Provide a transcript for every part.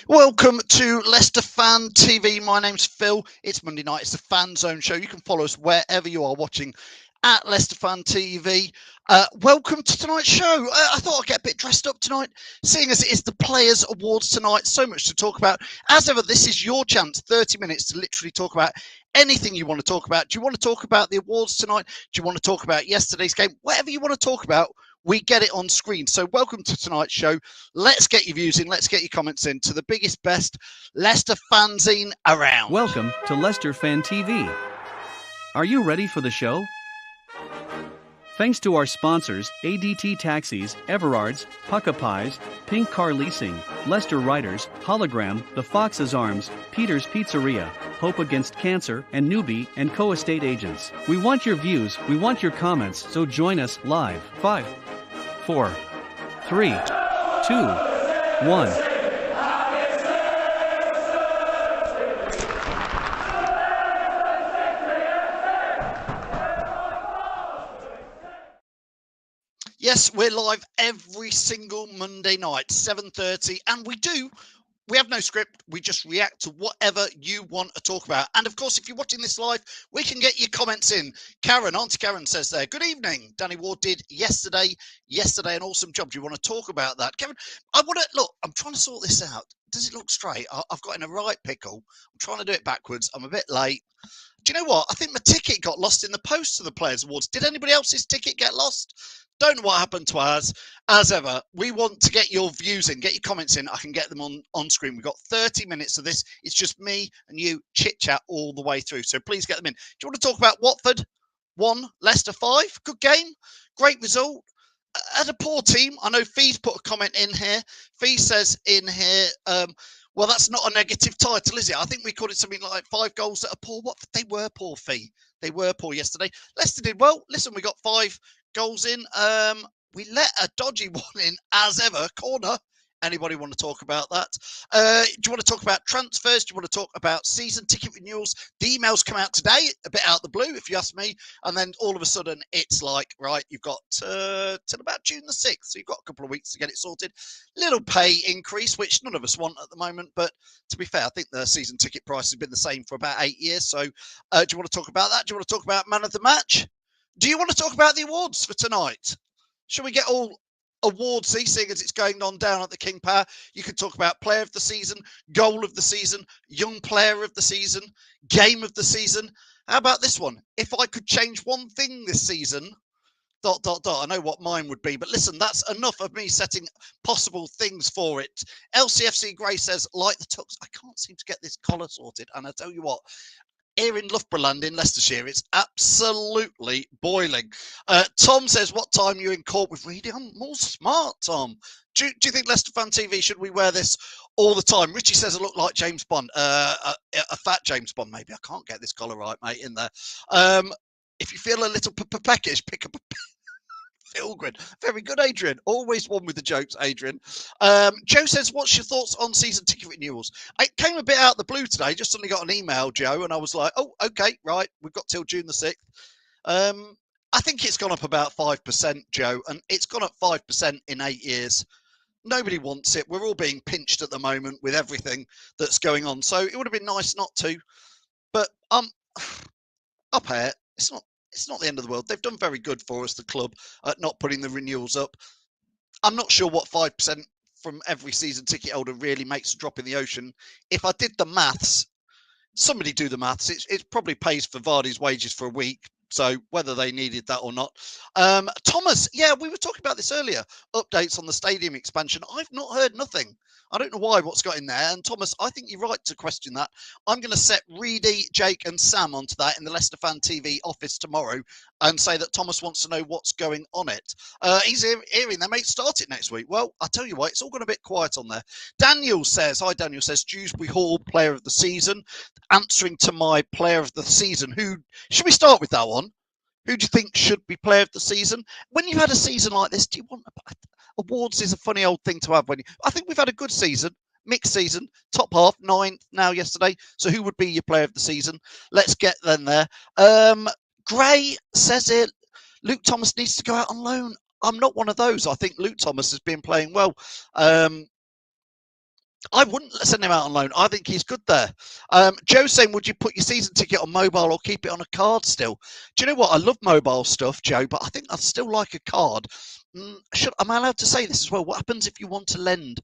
Welcome to Leicester Fan TV. My name's Phil. It's Monday night. It's the Fan Zone show. You can follow us wherever you are watching at Leicester Fan TV. Welcome to tonight's show. I thought I'd get a bit dressed up tonight, seeing as it is the Players' Awards tonight. So much to talk about. As ever, this is your chance, 30 minutes to literally talk about anything you want to talk about. Do you want to talk about the awards tonight? Do you want to talk about yesterday's game? Whatever you want to talk about, we get it on screen. So welcome to tonight's show. Let's get your views in. Let's get your comments in to the biggest, best Leicester fanzine around. Welcome to Leicester Fan TV. Are you ready for the show? Thanks to our sponsors, ADT Taxis, Everards, Pukka Pies, Pink Car Leasing, Leicester Riders, Hollogram, The Fox's Arms, Peter's Pizzeria, Hope Against Cancer, and Newby Co estate agents. We want your views, we want your comments, so join us live. 5, 4, 3, 2, 1. Yes, we're live every single Monday night, 7:30, and we have no script. We just react to whatever you want to talk about. And of course, if you're watching this live, we can get your comments in. Auntie Karen says there, good evening. Danny Ward did yesterday an awesome job. Do you want to talk about that? Kevin, I'm trying to sort this out. Does it look straight? I've got in a right pickle. I'm trying to do it backwards. I'm a bit late. Do you know what? I think my ticket got lost in the post to the Players' Awards. Did anybody else's ticket get lost? Don't know what happened to ours. As ever, we want to get your views in, get your comments in. I can get them on screen. We've got 30 minutes of this. It's just me and you chit-chat all the way through. So please get them in. Do you want to talk about Watford 1, Leicester 5? Good game. Great result. Had a poor team. I know Fee's put a comment in here. Fee says in here, well, that's not a negative title, is it? I think we called it something like 5 goals that are poor. Watford, they were poor, Fee. They were poor yesterday. Leicester did well. Listen, we got 5 goals in. We let a dodgy one in as ever. Corner. Anybody want to talk about that? Do you want to talk about transfers? Do you want to talk about season ticket renewals? The emails come out today, a bit out of the blue, if you ask me. And then all of a sudden, it's like, right, you've got till about June the 6th. So you've got a couple of weeks to get it sorted. Little pay increase, which none of us want at the moment. But to be fair, I think the season ticket price has been the same for about 8 years. So do you want to talk about that? Do you want to talk about man of the match? Do you want to talk about the awards for tonight? Shall we get all awardsy, seeing as it's going on down at the King Power? You can talk about player of the season, goal of the season, young player of the season, game of the season. How about this one? If I could change one thing this season, ... I know what mine would be, but listen, that's enough of me setting possible things for it. LCFC Gray says, like the Tux, I can't seem to get this collar sorted. And I tell you what, here in Loughborough in Leicestershire, it's absolutely boiling. Tom says, what time are you in court with reading? I'm more smart, Tom. Do you think Leicester Fan TV, should we wear this all the time? Richie says I look like James Bond, a fat James Bond, maybe. I can't get this collar right, mate, in there. If you feel a little peckish, pick up a Pilgrim. Very good, Adrian. Always one with the jokes, Adrian. Joe says, what's your thoughts on season ticket renewals? It came a bit out of the blue today. Just suddenly got an email, Joe, and I was like, oh, okay, right. We've got till June the 6th. I think it's gone up about 5%, Joe, and it's gone up 5% in 8 years. Nobody wants it. We're all being pinched at the moment with everything that's going on. So it would have been nice not to. But I'll pay it. It's not the end of the world. They've done very good for us, the club, at not putting the renewals up. I'm not sure what 5% from every season ticket holder really makes a drop in the ocean. If I did the maths, somebody do the maths. It probably pays for Vardy's wages for a week. So whether they needed that or not. Thomas, yeah, we were talking about this earlier. Updates on the stadium expansion. I've not heard nothing. I don't know what's got in there. And Thomas, I think you're right to question that. I'm going to set Reedy, Jake and Sam onto that in the Leicester Fan TV office tomorrow and say that Thomas wants to know what's going on it. He's hearing they may start it next week. Well, I tell you what, it's all gone a bit quiet on there. Daniel says, Dewsbury Hall, player of the season. Answering to my player of the season, who should we start with that one? Who do you think should be player of the season? When you've had a season like this, do you want awards? Is a funny old thing to have. I think we've had a good season, mixed season, top half, 9th now yesterday. So who would be your player of the season? Let's get them there. Gray says it. Luke Thomas needs to go out on loan. I'm not one of those. I think Luke Thomas has been playing well. I wouldn't send him out on loan. I think he's good there. Joe's saying, would you put your season ticket on mobile or keep it on a card still? Do you know what? I love mobile stuff, Joe, but I think I'd still like a card. Am I allowed to say this as well? What happens if you want to lend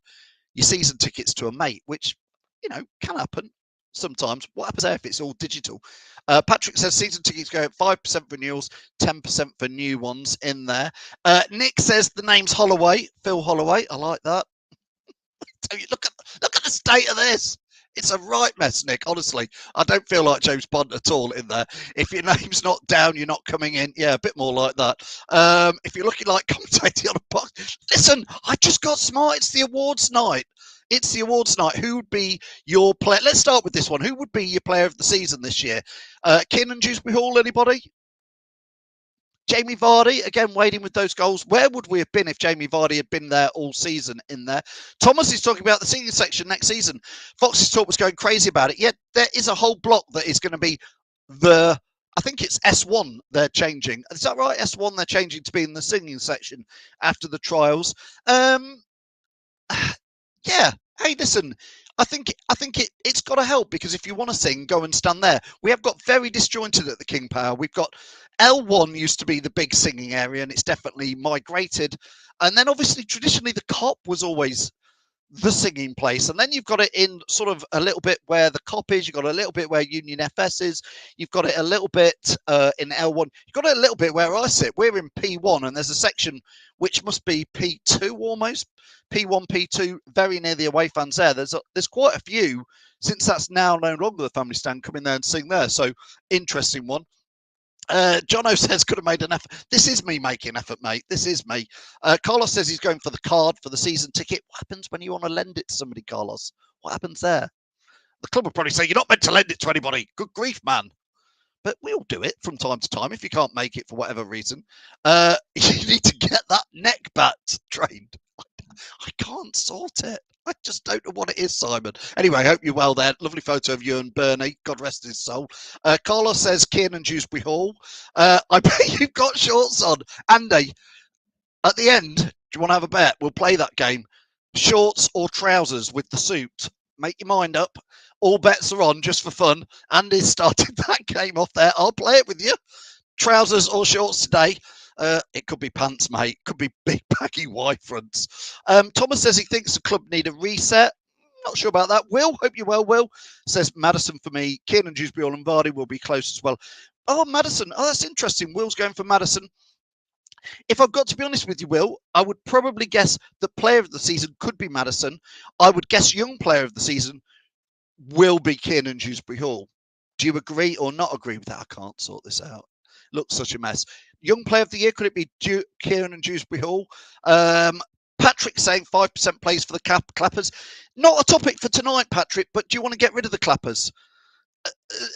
your season tickets to a mate, which, can happen sometimes? What happens there if it's all digital? Patrick says season tickets go at 5% for renewals, 10% for new ones in there. Nick says the name's Holloway, Phil Holloway. I like that. Look at the state of this. It's a right mess, Nick. Honestly, I don't feel like James Bond at all in there. If your name's not down, you're not coming in. Yeah, a bit more like that. If you're looking like commentating on a box, listen, I just got smart. It's the awards night. It's the awards night. Who would be your player? Let's start with this one. Who would be your player of the season this year? Kiernan Dewsbury Hall, anybody? Jamie Vardy, again, waiting with those goals. Where would we have been if Jamie Vardy had been there all season in there? Thomas is talking about the senior section next season. Fox's talk was going crazy about it. Yet there is a whole block that is going to be I think it's S1 they're changing. Is that right? S1 they're changing to be in the singing section after the trials. Yeah. Hey, listen, I think it's got to help, because if you want to sing, go and stand there. We have got very disjointed at the King Power. We've got L1 used to be the big singing area, and it's definitely migrated. And then obviously traditionally the COP was always the singing place, and then you've got it in sort of a little bit where the COP is, you've got a little bit where Union FS is, you've got it a little bit in L1, you've got it a little bit where I sit. We're in P1, and there's a section which must be P2 almost, P1, P2, very near the away fans there. There's quite a few, since that's now no longer the family stand, come in there and sing there. So interesting one. Jono says could have made an effort. This is me making an effort, mate. This is me. Carlos says he's going for the card for the season ticket. What happens when you want to lend it to somebody, Carlos? What happens there? The club will probably say you're not meant to lend it to anybody. Good grief, man. But we'll do it from time to time if you can't make it for whatever reason. You need to get that neck bat trained. I can't sort it. I just don't know what it is, Simon. Anyway, I hope you're well there. Lovely photo of you and Bernie. God rest his soul. Carlos says Kiernan Dewsbury Hall. I bet you've got shorts on. Andy, at the end, do you want to have a bet? We'll play that game. Shorts or trousers with the suit. Make your mind up. All bets are on just for fun. Andy's started that game off there. I'll play it with you. Trousers or shorts today. It could be pants, mate. Could be big baggy Y fronts. Thomas says he thinks the club need a reset. Not sure about that. Will, hope you're well. Will says Maddison for me. Kiernan Dewsbury and Vardy will be close as well. Oh, Maddison. Oh, that's interesting. Will's going for Maddison. If I've got to be honest with you, Will, I would probably guess the player of the season could be Maddison. I would guess young player of the season will be Kiernan Dewsbury Hall. Do you agree or not agree with that? I can't sort this out. Looks such a mess. Young player of the year, could it be Kiernan Dewsbury Hall? Patrick saying 5% plays for the Clappers. Not a topic for tonight, Patrick, but do you want to get rid of the Clappers?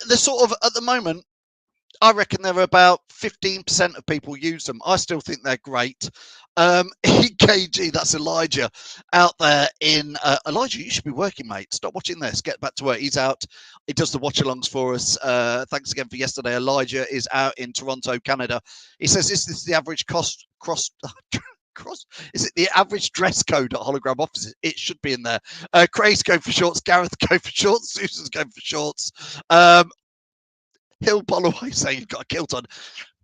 They're sort of, at the moment, I reckon there are about 15% of people use them. I still think they're great. EKG, that's Elijah out there in... Elijah, you should be working, mate. Stop watching this. Get back to work. He's out. He does the watch-alongs for us. Thanks again for yesterday. Elijah is out in Toronto, Canada. He says, is this the average cross? Is it the average dress code at Hollogram offices? It should be in there. Craig's going for shorts. Gareth going for shorts. Susan's going for shorts. Hill Holloway saying you've got a kilt on.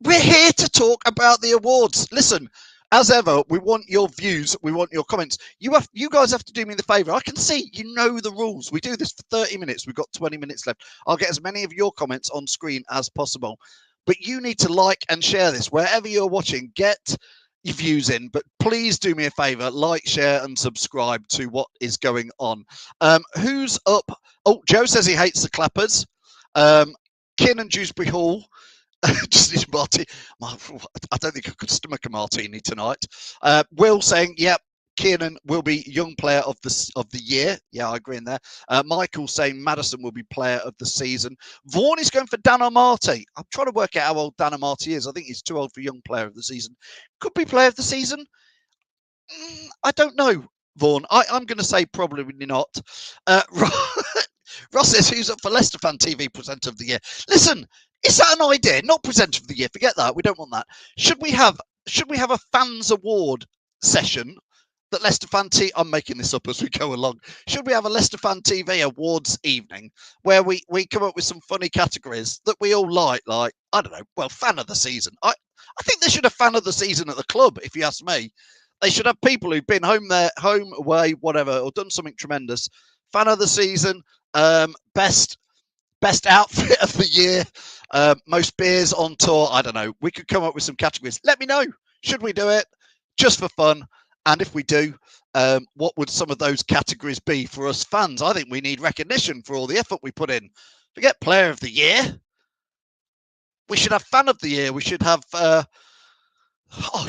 We're here to talk about the awards. Listen, as ever, we want your views. We want your comments. You guys have to do me the favour. I can see you know the rules. We do this for 30 minutes. We've got 20 minutes left. I'll get as many of your comments on screen as possible. But you need to like and share this. Wherever you're watching, get your views in. But please do me a favour. Like, share and subscribe to what is going on. Who's up? Oh, Joe says he hates the Clappers. Kiernan Dewsbury Hall. Just need a martini. I don't think I could stomach a martini tonight. Will saying, yep, Kiernan will be young player of the year. Yeah, I agree in there. Michael saying Maddison will be player of the season. Vaughan is going for Dan Amati. I'm trying to work out how old Dan Amati is. I think he's too old for young player of the season. Could be player of the season. I don't know, Vaughan. I'm going to say probably not. Ross says, who's up for Leicester Fan TV presenter of the year? Listen, is that an idea? Not presenter of the year. Forget that. We don't want that. Should we have a fans award session that Leicester Fan TV, I'm making this up as we go along. Should we have a Leicester Fan TV awards evening where we come up with some funny categories that we all like, I don't know, well, fan of the season. I think they should have fan of the season at the club, if you ask me. They should have people who've been home away, whatever, or done something tremendous. Fan of the season, best outfit of the year, most beers on tour. I don't know. We could come up with some categories. Let me know. Should we do it just for fun? And if we do, what would some of those categories be for us fans? I think we need recognition for all the effort we put in. Forget player of the year. We should have fan of the year. We should have.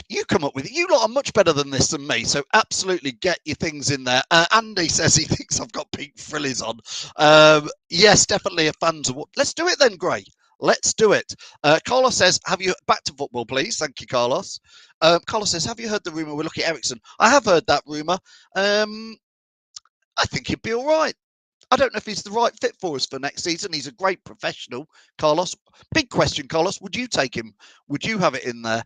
You come up with it. You lot are much better than this than me, so absolutely get your things in there. Andy says he thinks I've got pink frillies on. Yes, definitely a fans award. Let's do it then, Gray. Let's do it. Carlos says, have you back to football, please? Thank you, Carlos. Carlos says, have you heard the rumour we're looking at Ericsson? I have heard that rumour. I think he'd be all right. I don't know if he's the right fit for us for next season. He's a great professional, Carlos. Big question, Carlos. Would you take him? Would you have it in there?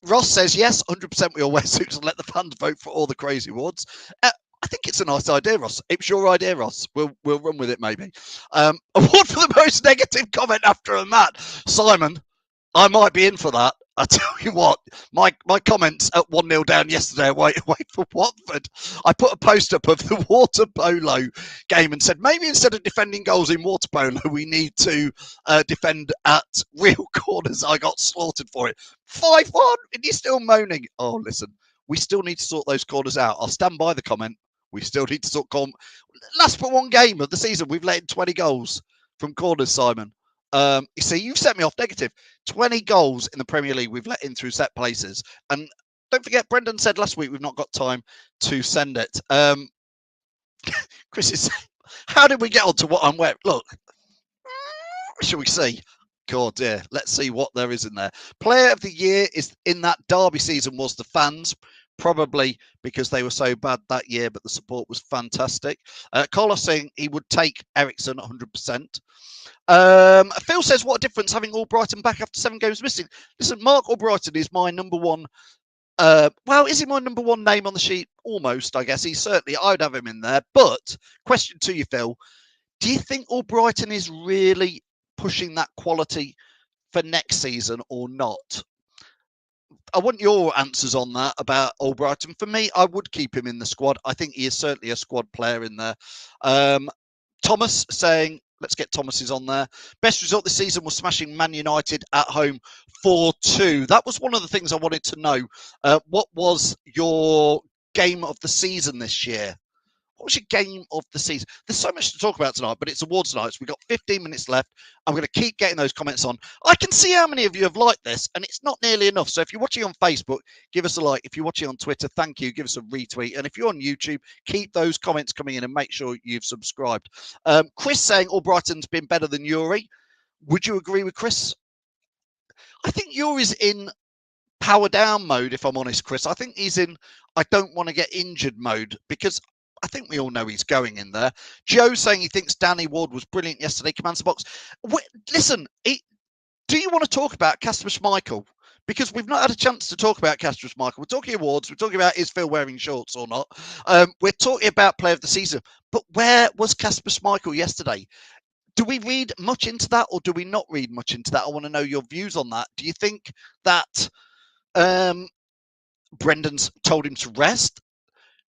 Ross says, yes, 100% we all wear suits and let the fans vote for all the crazy awards. I think it's a nice idea, Ross. It's your idea, Ross. We'll run with it, maybe. Award for the most negative comment after a match. Simon, I might be in for that. I tell you what, my comments at 1-0 down yesterday away for Watford. I put a post up of the water polo game and said maybe instead of defending goals in water polo, we need to defend at real corners. I got slaughtered for it. 5-1, and you're still moaning. Oh, listen, we still need to sort those corners out. I'll stand by the comment. We still need to sort last but one game of the season, we've let in 20 goals from corners, Simon. You see, you've set me off negative. 20 goals in the Premier League we've let in through set places. And don't forget, Brendan said last week we've not got time to send it. Chris is how did we get on to what I'm wearing? Look, shall we see? God, dear. Let's see what there is in there. Player of the year is in that derby season was the fans. Probably because they were so bad that year, but the support was fantastic. Carlos saying he would take Ericsson 100%. Phil says, what a difference having Albrighton back after 7 games missing. Listen, Mark Albrighton is my number one. Well, is he my number one name on the sheet? Almost, I guess. He's certainly, I'd have him in there. But, question to you, Phil. Do you think Albrighton is really pushing that quality for next season or not? I want your answers on that about Albrighton. For me, I would keep him in the squad. I think he is certainly a squad player in there. Thomas saying, let's get Thomas's on there. Best result this season was smashing Man United at home 4-2. That was one of the things I wanted to know. What was your game of the season this year? What was your game of the season? There's so much to talk about tonight, but it's awards night. So we've got 15 minutes left. I'm going to keep getting those comments on. I can see how many of you have liked this, and it's not nearly enough. So if you're watching on Facebook, give us a like. If you're watching on Twitter, thank you. Give us a retweet. And if you're on YouTube, keep those comments coming in and make sure you've subscribed. Chris saying Albrighton's been better than Yuri. Would you agree with Chris? I think Yuri's in power down mode, if I'm honest, Chris. I think he's in I don't want to get injured mode because I think we all know he's going in there. Joe saying he thinks Danny Ward was brilliant yesterday. Commands the box. Listen, do you want to talk about Kasper Schmeichel? Because we've not had a chance to talk about Kasper Schmeichel. We're talking awards. We're talking about is Phil wearing shorts or not. We're talking about player of the season. But where was Kasper Schmeichel yesterday? Do we read much into that or do we not read much into that? I want to know your views on that. Do you think that Brendan's told him to rest?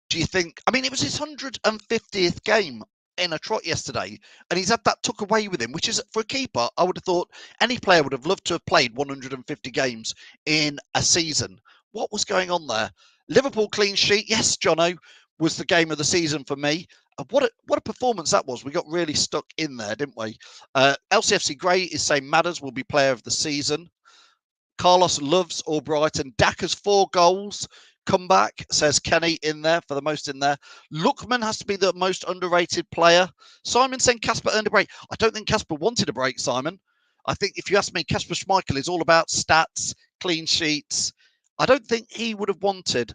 Do you think, I mean, it was his 150th game in a trot yesterday, and he's had that took away with him, which is, for a keeper, I would have thought any player would have loved to have played 150 games in a season. What was going on there? Liverpool clean sheet, yes, Jono, was the game of the season for me. What a performance that was. We got really stuck in there, didn't we? LCFC Gray is saying Madders will be player of the season. Carlos loves Albrighton. Daka's 4 goals. Comeback, says Kenny, in there for the most in there. Lookman has to be the most underrated player. Simon saying Kasper earned a break. I don't think Kasper wanted a break, Simon. I think if you ask me, Kasper Schmeichel is all about stats, clean sheets. I don't think he would have wanted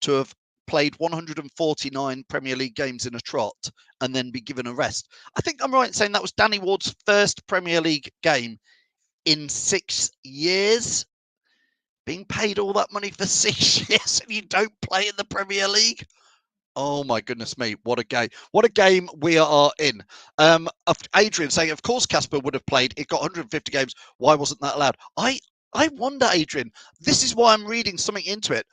to have played 149 Premier League games in a trot and then be given a rest. I think I'm right in saying that was Danny Ward's first Premier League game in 6 years. being paid all that money for 6 years and you don't play in the Premier League. Oh my goodness me, what a game. What a game we are in. Adrian saying, of course Casper would have played. It got 150 games. Why wasn't that allowed? I wonder, Adrian. This is why I'm reading something into it.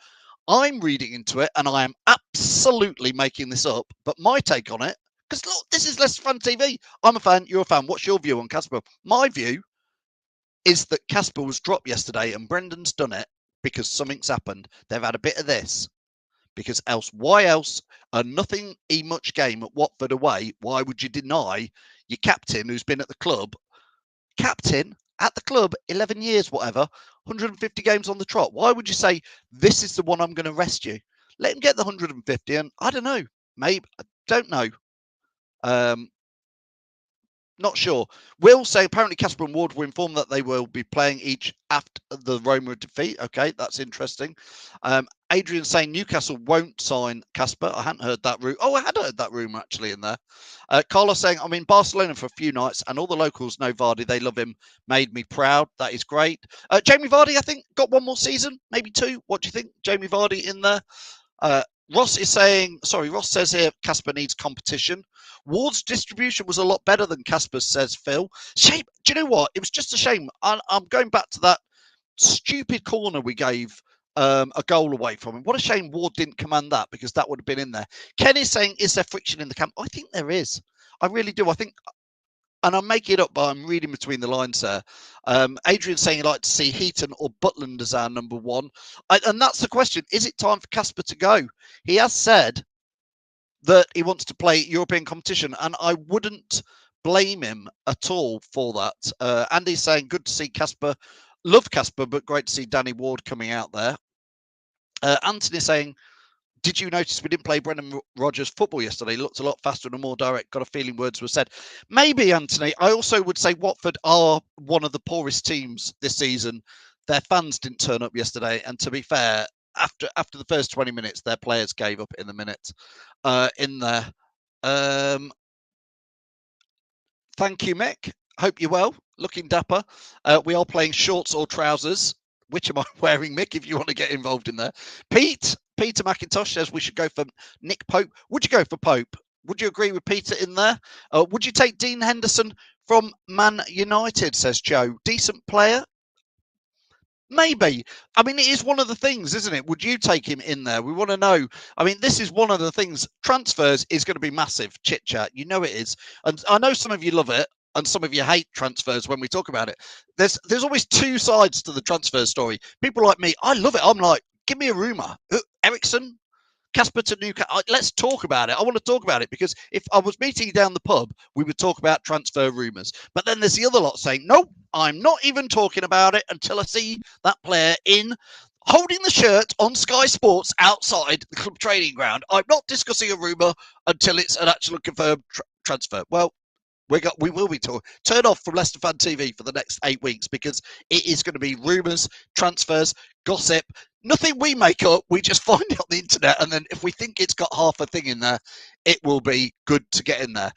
I'm reading into it and I am absolutely making this up. But my take on it, because look, this is Leicester Fan TV. I'm a fan, you're a fan. What's your view on Casper? My view is that Casper was dropped yesterday and Brendan's done it because something's happened. They've had a bit of this. Because else, why else? A nothing much game at Watford away. Why would you deny your captain, who's been at the club, 11 years, whatever, 150 games on the trot? Why would you say this is the one I'm going to rest you? Let him get the 150, and I don't know. Maybe I don't know. Not sure. Will say apparently Casper and Ward were informed that they will be playing each after the Roma defeat. Okay, that's interesting. Adrian saying Newcastle won't sign Casper. I hadn't heard that. Oh, I had heard that rumour actually in there. Carlos saying I'm in Barcelona for a few nights and all the locals know Vardy. They love him. Made me proud. That is great. Jamie Vardy, I think, got one more season, maybe two. What do you think, Jamie Vardy in there? Ross is saying, Ross says here Casper needs competition. Ward's distribution was a lot better than Casper's, says Phil. Shame. Do you know what? It was just a shame. I'm going back to that stupid corner we gave a goal away from him. What a shame Ward didn't command that, because that would have been in there. Ken is saying, is there friction in the camp? I think there is. I really do. I think, and I'm making it up, but I'm reading between the lines there. Adrian's saying he'd like to see Heaton or Butland as our number one. And that's the question. Is it time for Casper to go? He has said that he wants to play European competition, and I wouldn't blame him at all for that. Andy's saying, good to see Casper. Love Casper, but great to see Danny Ward coming out there. Anthony's saying, did you notice we didn't play Brendan Rodgers football yesterday? He looked a lot faster and more direct. Got a feeling words were said. Maybe, Anthony. I also would say Watford are one of the poorest teams this season. Their fans didn't turn up yesterday. And to be fair, after the first 20 minutes, their players gave up in the minute in there. Thank you, Mick. Hope you're well. Looking dapper. We are playing shorts or trousers. Which am I wearing, Mick, if you want to get involved in there? Peter McIntosh says we should go for Nick Pope. Would you go for Pope? Would you agree with Peter in there? Would you take Dean Henderson from Man United, says Joe? Decent player? Maybe. I mean, it is one of the things, isn't it? Would you take him in there? We want to know. I mean, this is one of the things. Transfers is going to be massive, chit chat. You know it is. And I know some of you love it and some of you hate transfers when we talk about it. There's always two sides to the transfer story. People like me, I love it. I'm like, give me a rumour. Ericsson, Casper to Newcastle. Let's talk about it. I want to talk about it because if I was meeting you down the pub, we would talk about transfer rumours. But then there's the other lot saying, nope, I'm not even talking about it until I see that player in holding the shirt on Sky Sports outside the club training ground. I'm not discussing a rumour until it's an actual confirmed transfer. Well, we will be talking. Turn off from Leicester Fan TV for the next 8 weeks because it is going to be rumours, transfers, gossip. Nothing we make up. We just find it on the internet, and then if we think it's got half a thing in there, it will be good to get in there.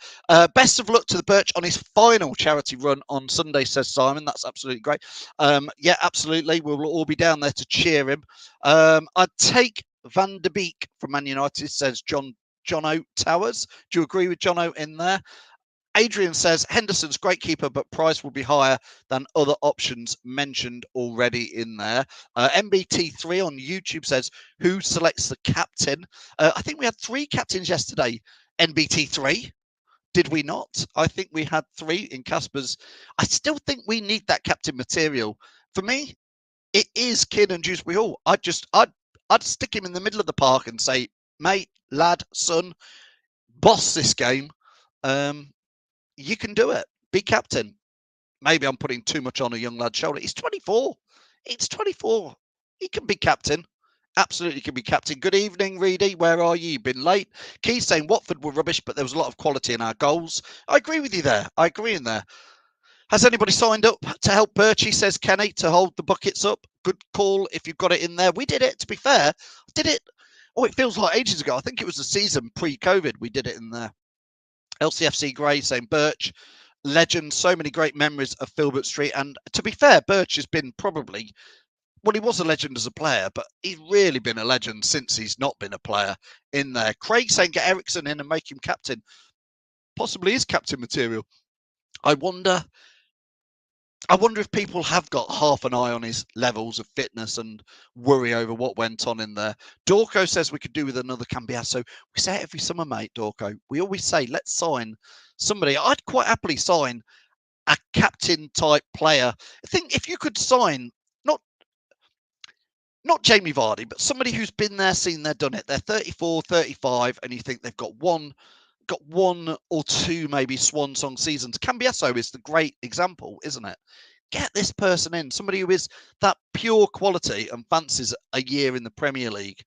Best of luck to the Birch on his final charity run on Sunday, says Simon. That's absolutely great. Yeah, absolutely. We'll all be down there to cheer him. I'd take Van der Beek from Man United, says Jono Towers. Do you agree with Jono in there? Adrian says Henderson's great keeper, but price will be higher than other options mentioned already in there. MBT3 on YouTube says, who selects the captain? I think we had 3 captains yesterday. NBT3, did we not? I think we had 3 in Casper's. I still think we need that captain material. For me, it is Kid and Dewsbury Hall. I'd stick him in the middle of the park and say, mate, lad, son, boss this game. You can do it. Be captain. Maybe I'm putting too much on a young lad's shoulder. He's 24. It's 24. He can be captain. Absolutely can be captain. Good evening, Reedy. Where are you? Been late. Keith's saying Watford were rubbish, but there was a lot of quality in our goals. I agree with you there. I agree in there. Has anybody signed up to help Birchie, says Kenny, to hold the buckets up? Good call if you've got it in there. We did it, to be fair. Did it? Oh, it feels like ages ago. I think it was the season pre-COVID we did it in there. LCFC Gray saying Birch, legend, so many great memories of Filbert Street. And to be fair, Birch has been probably Well, he was a legend as a player, but he's really been a legend since he's not been a player in there. Craig saying get Ericsson in and make him captain. Possibly is captain material. I wonder if people have got half an eye on his levels of fitness and worry over what went on in there. Dorco says we could do with another Cambiasso. We say it every summer, mate, Dorco. We always say, let's sign somebody. I'd quite happily sign a captain type player. I think if you could sign, not Jamie Vardy, but somebody who's been there, seen there, done it. They're 34, 35, and you think they've got one or two maybe swan song seasons. Cambiasso is the great example, isn't it? Get this person in, somebody who is that pure quality and fancies a year in the Premier League.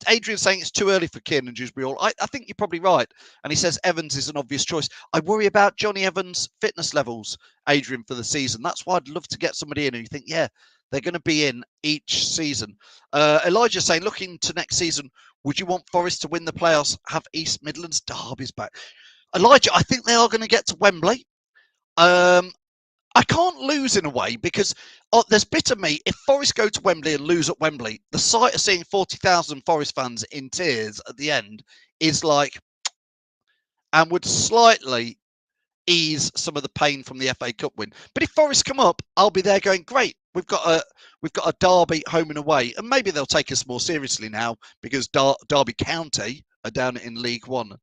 Adrian saying it's too early for Kieran Dewsbury. I think you're probably right. And he says Evans is an obvious choice. I worry about Johnny Evans' fitness levels, Adrian, for the season. That's why I'd love to get somebody in and you think, yeah, they're going to be in each season. Elijah saying, looking to next season, would you want Forest to win the playoffs, have East Midlands derbies back? Elijah, I think they are going to get to Wembley. I can't lose in a way because there's bitter me. If Forest go to Wembley and lose at Wembley, the sight of seeing 40,000 Forest fans in tears at the end is like, and would slightly ease some of the pain from the FA Cup win. But if Forest come up, I'll be there going, great. We've got a derby home and away, and maybe they'll take us more seriously now because Derby County are down in League One.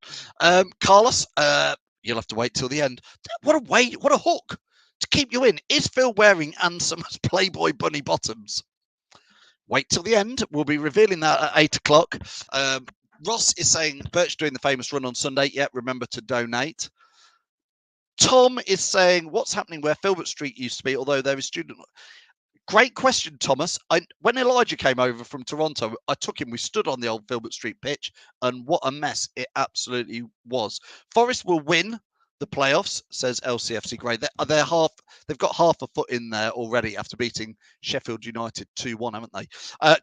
Carlos, you'll have to wait till the end. What a hook to keep you in. Is Phil wearing Ansom's Playboy bunny bottoms? Wait till the end. We'll be revealing that at 8 o'clock. Ross is saying Birch doing the famous run on Sunday. Yeah, remember to donate. Tom is saying, what's happening where Filbert Street used to be, although there is student... Great question, Thomas. When Elijah came over from Toronto, I took him. We stood on the old Filbert Street pitch, and what a mess it absolutely was. Forest will win the playoffs, says LCFC Grey. They've got half a foot in there already after beating Sheffield United 2-1, haven't they?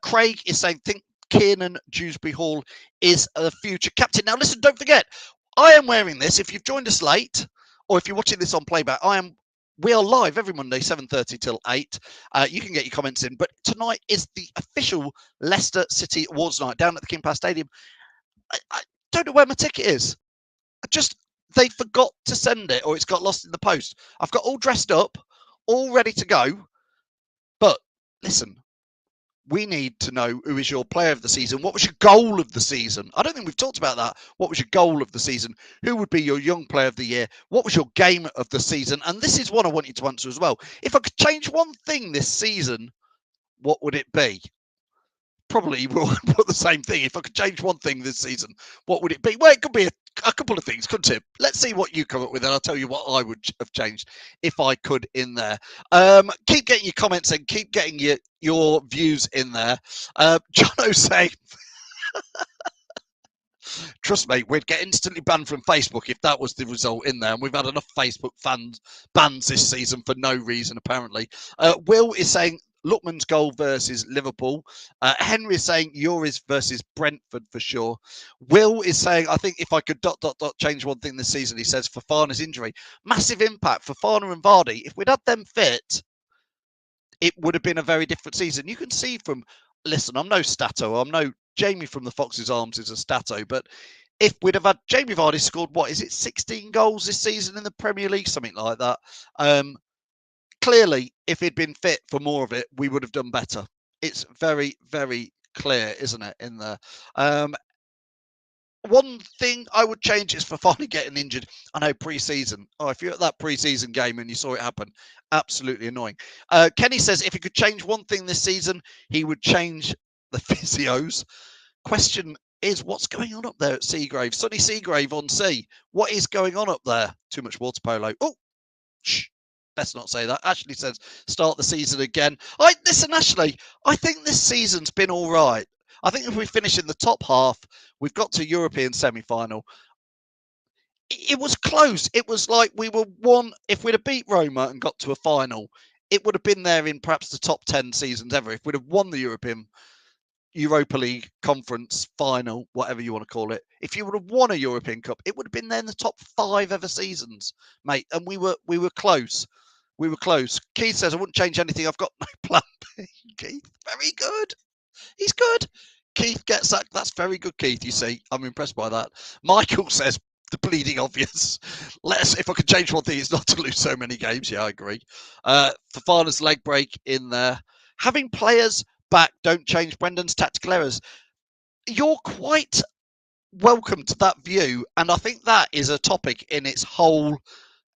Craig is saying, think Kiernan Dewsbury Hall is a future captain. Now, listen, don't forget, I am wearing this. If you've joined us late, or if you're watching this on playback, we are live every Monday, 7:30 till 8. You can get your comments in. But tonight is the official Leicester City Awards night down at the King Power Stadium. I don't know where my ticket is. They forgot to send it, or it's got lost in the post. I've got all dressed up, all ready to go. But listen, we need to know who is your player of the season. What was your goal of the season? I don't think we've talked about that. What was your goal of the season? Who would be your young player of the year? What was your game of the season? And this is one I want you to answer as well. If I could change one thing this season, what would it be? Probably we'll put the same thing. If I could change one thing this season, what would it be? Well, it could be a couple of things, couldn't it? Let's see what you come up with, and I'll tell you what I would have changed if I could in there. Keep getting your comments and keep getting your views in there. Jono's saying, trust me, we'd get instantly banned from Facebook if that was the result in there. And we've had enough Facebook bans this season for no reason, apparently. Will is saying, Lookman's goal versus Liverpool. Henry is saying Yoris versus Brentford for sure. Will is saying, I think if I could ... change one thing this season, he says Fofana's injury. Massive impact. Fofana and Vardy, if we'd had them fit, it would have been a very different season. You can see from, listen, I'm no Stato. I'm no Jamie from the Fox's Arms is a Stato, but if we'd have had Jamie Vardy scored, 16 goals this season in the Premier League, something like that. Clearly, if he'd been fit for more of it, we would have done better. It's very, very clear, isn't it, in there? One thing I would change is Fofana getting injured. I know pre-season. If you're at that pre-season game and you saw it happen, absolutely annoying. Kenny says if he could change one thing this season, he would change the physios. Question is, what's going on up there at Seagrave? Sunny Seagrave on sea. What is going on up there? Too much water polo. Oh, shh. Let's not say that. Ashley says, start the season again. Listen, Ashley, I think this season's been all right. I think if we finish in the top half, we've got to European semi-final. It was close. It was like we were one. If we'd have beat Roma and got to a final, it would have been there in perhaps the top 10 seasons ever. If we'd have won the Europa League conference final, whatever you want to call it, if you would have won a European Cup, it would have been there in the top 5 ever seasons, mate. And we were close. We were close. Keith says, I wouldn't change anything. I've got no plan B. Keith, very good. He's good. Keith gets that. That's very good, Keith, you see. I'm impressed by that. Michael says, the bleeding obvious. If I could change one thing, it's not to lose so many games. Yeah, I agree. Fafana's leg break in there. Having players back don't change Brendan's tactical errors. You're quite welcome to that view, and I think that is a topic in its whole.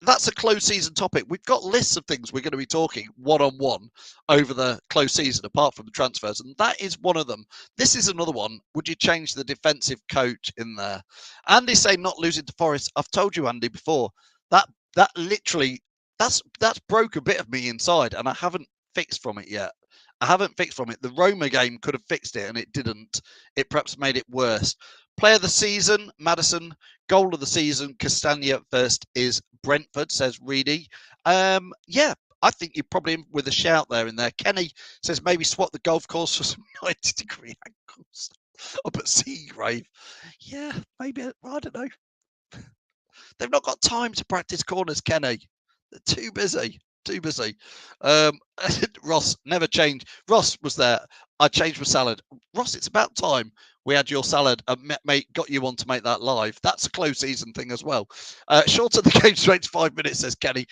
That's a close season topic. We've got lists of things we're going to be talking one-on-one over the close season, apart from the transfers, and that is one of them. This is another one. Would you change the defensive coach in there? Andy saying not losing to Forest. I've told you, Andy, before. That literally, that's broke a bit of me inside, and I haven't fixed from it yet. I haven't fixed from it. The Roma game could have fixed it, and it didn't. It perhaps made it worse. Player of the season, Maddison. Goal of the season, Castagna first is Brentford, says Reedy. Yeah, I think you're probably in with a shout there in there. Kenny says maybe swap the golf course for some 90-degree angles up at Seagrave. Yeah, maybe. I don't know. They've not got time to practice corners, Kenny. They're too busy. Too busy. Ross, never changed. Ross was there. I changed my salad. Ross, it's about time we had your salad and got you on to make that live. That's a close season thing as well. Short of the game, 25 minutes, says Kenny.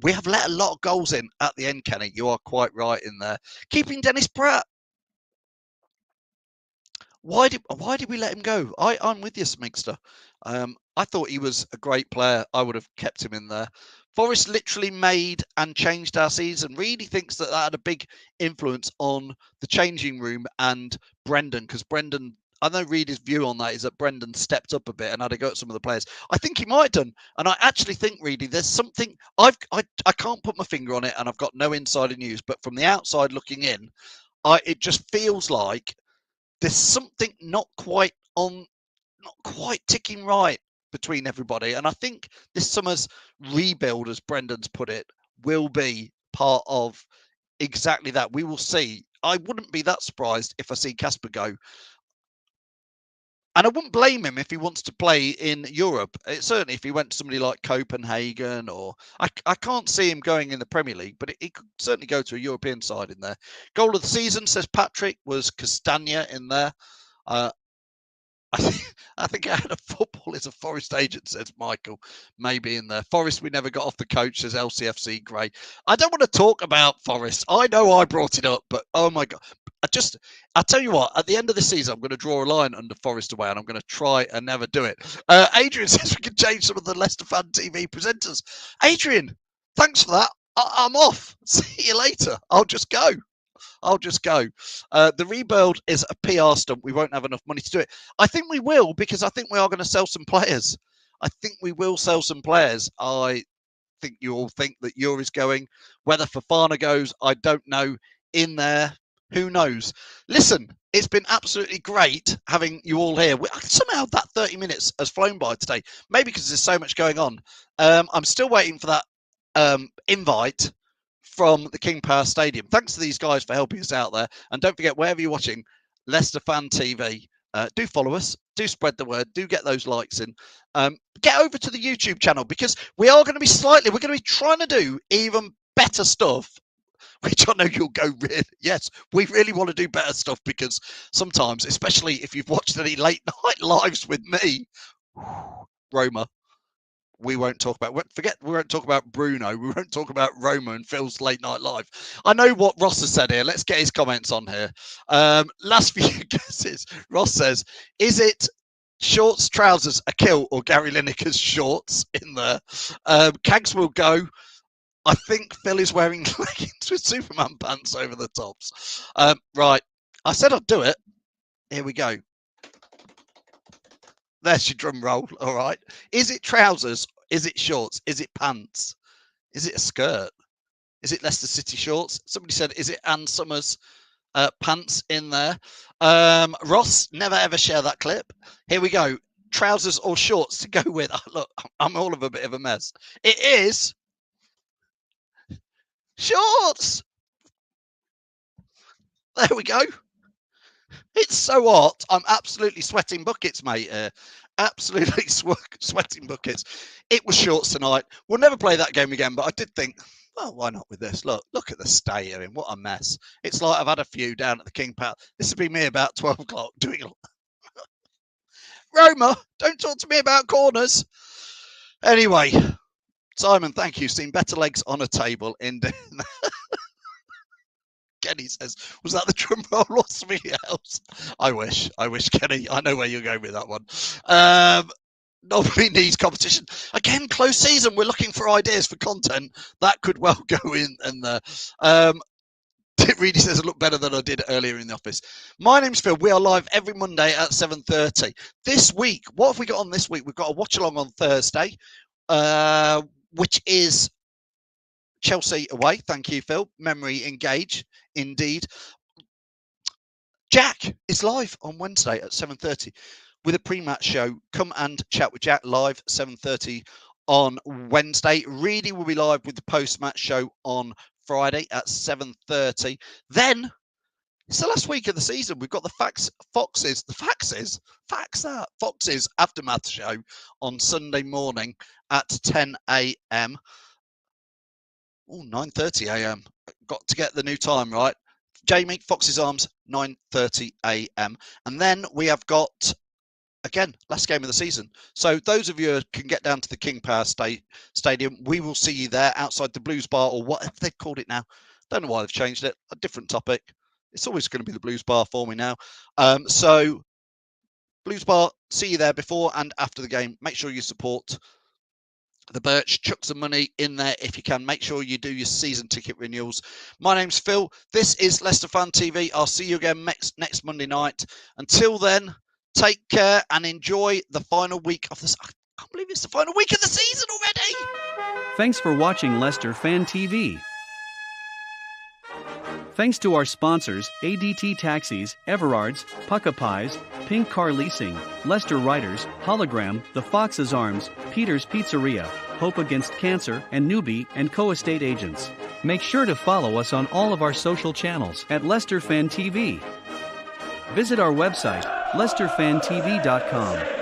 We have let a lot of goals in at the end, Kenny. You are quite right in there. Keeping Dennis Pratt. Why did we let him go? I'm with you, Smigster. I thought he was a great player. I would have kept him in there. Forrest literally made and changed our season. Really thinks that had a big influence on the changing room and Brendan, because Brendan, I know Reeder's view on that is that Brendan stepped up a bit and had a go at some of the players. I think he might have done. And I actually think, Reedy, there's something, I can't put my finger on it and I've got no insider news, but from the outside looking in, it just feels like there's something not quite ticking right between everybody. And I think this summer's rebuild, as Brendan's put it, will be part of exactly that. We will see. I wouldn't be that surprised if I see Casper go. And I wouldn't blame him if he wants to play in Europe. Certainly if he went to somebody like Copenhagen, or I can't see him going in the Premier League, but he could certainly go to a European side in there. Goal of the season, says Patrick, was Castagna in there. I think I had a football as a Forest agent, says Michael, maybe in there. Forest, we never got off the coach, says LCFC Grey. I don't want to talk about Forest. I know I brought it up, but oh my God. I tell you what, at the end of the season, I'm going to draw a line under Forest away, and I'm going to try and never do it. Adrian says we can change some of the Leicester Fan TV presenters. Adrian, thanks for that. I'm off. See you later. I'll just go. The rebuild is a PR stunt. We won't have enough money to do it. I think we will, because I think we are going to sell some players. I think we will sell some players. I think you all think that Yuri's going. Whether Fafana goes, I don't know. In there, who knows? Listen, it's been absolutely great having you all here. Somehow that 30 minutes has flown by today. Maybe because there's so much going on. I'm still waiting for that invite from the King Power Stadium. Thanks to these guys for helping us out there. And don't forget, wherever you're watching, Leicester Fan TV, do follow us, do spread the word, do get those likes in. Get over to the YouTube channel, because we're going to be trying to do even better stuff, which I know you'll go, really, yes, we really want to do better stuff, because sometimes, especially if you've watched any late night lives with me, Roma, we won't talk about. We won't talk about Bruno. We won't talk about Roma and Phil's late night live. I know what Ross has said here. Let's get his comments on here. Last few guesses. Ross says, "Is it shorts, trousers, a kilt, or Gary Lineker's shorts in there?" Cags will go. I think Phil is wearing leggings with Superman pants over the tops. Right. I said I'd do it. Here we go. There's your drum roll. All right. Is it trousers? Is it shorts? Is it pants? Is it a skirt? Is it Leicester City shorts? Somebody said, is it Ann Summers pants in there? Ross, never ever share that clip. Here we go. Trousers or shorts to go with. Look, I'm all of a bit of a mess. It is shorts. There we go. It's so hot. I'm absolutely sweating buckets, mate. Absolutely sweating buckets. It was shorts tonight. We'll never play that game again, but I did think, well, why not with this? Look at the state here. What a mess. It's like I've had a few down at the King Power. This would be me about 12 o'clock doing Roma, don't talk to me about corners. Anyway, Simon, thank you. Seen better legs on a table in Kenny says, was that the drum roll or something else? I wish, Kenny. I know where you're going with that one. Nobody needs competition. Again, close season. We're looking for ideas for content. That could well go in there. It really says I look better than I did earlier in the office. My name's Phil. We are live every Monday at 7:30. This week, what have we got on this week? We've got a watch along on Thursday, which is Chelsea away. Thank you, Phil. Memory engage, indeed. Jack is live on Wednesday at 7:30 with a pre-match show. Come and chat with Jack live 7:30 on Wednesday. Reedy will be live with the post-match show on Friday at 7:30. Then it's the last week of the season. We've got the Foxes aftermath show on Sunday morning at 10 a.m. Oh, 9:30 a.m. Got to get the new time right. Jamie, Fox's Arms, 9:30 a.m. And then we have got, again, last game of the season. So those of you who can get down to the King Power Stadium, we will see you there outside the Blues Bar, or whatever they've called it now. Don't know why they've changed it. A different topic. It's always going to be the Blues Bar for me now. So Blues Bar, see you there before and after the game. Make sure you support the Birch. Chuck some money in there if you can. Make sure you do your season ticket renewals. My name's Phil. This is Leicester Fan TV. I'll see you again next Monday night. Until then, take care and enjoy the final week of this. I can't believe it's the final week of the season already. Thanks for watching Leicester Fan TV. Thanks to our sponsors, ADT Taxis, Everards, Pukka Pies, Pink Car Leasing, Leicester Riders, Hollogram, The Fox's Arms, Peter's Pizzeria, Hope Against Cancer, and Newby Co estate agents. Make sure to follow us on all of our social channels at Leicester Fan TV. Visit our website, leicesterfantv.com.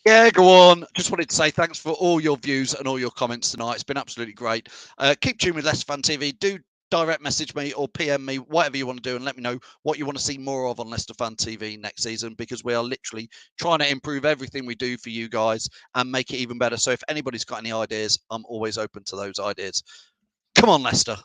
Yeah, go on. Just wanted to say thanks for all your views and all your comments tonight. It's been absolutely great. Keep tuned with Leicester Fan TV. Do direct message me or PM me, whatever you want to do, and let me know what you want to see more of on Leicester Fan TV next season, because we are literally trying to improve everything we do for you guys and make it even better. So if anybody's got any ideas, I'm always open to those ideas. Come on, Leicester.